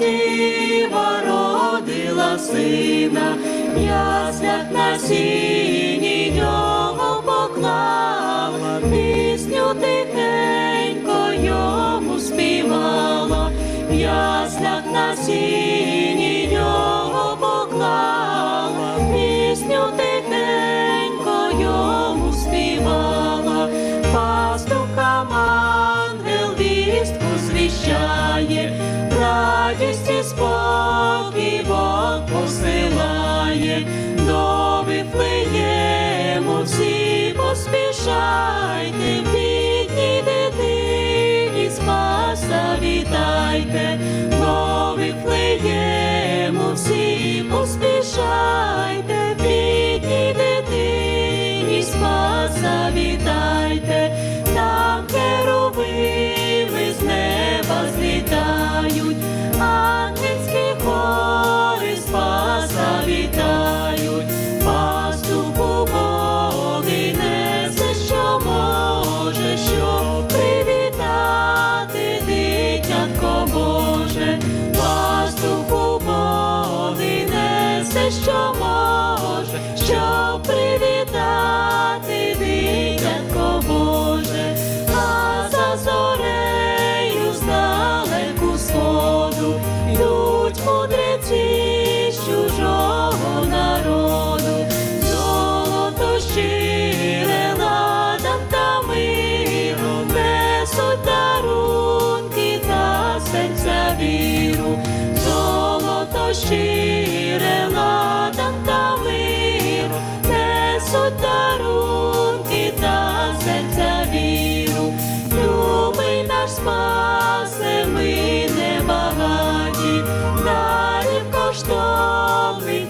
діва родила сина, в яслях на сіні його поклала, пісню тихенько йому співала, в яслях на сіні його поклала, пісню тихенько йому співала, пастухам ангел вістку звіщає, радість і спокій Бог посилає, до Вифлеєму всі поспішайте, в бідній дитині Спаса вітайте, до Вифлеєму всі поспішайте, в бідній дитині Спаса вітайте, там херувими з неба злітають, ангельські хори Спаса вітають, пастух убогий несе, що може, щоб привітати дитятко Боже, пастух убогий несе, що може, щоб привітати дитятко Боже, а за зорею здалеку сходу йдуть мудреці з чужого народу, золото щире ладан та миру, несуть дарунки та серця віру, золото щире ладан та миру, несуть дарунки та серця віру, любий наш Спасе, ми небагаті, дарів коштовний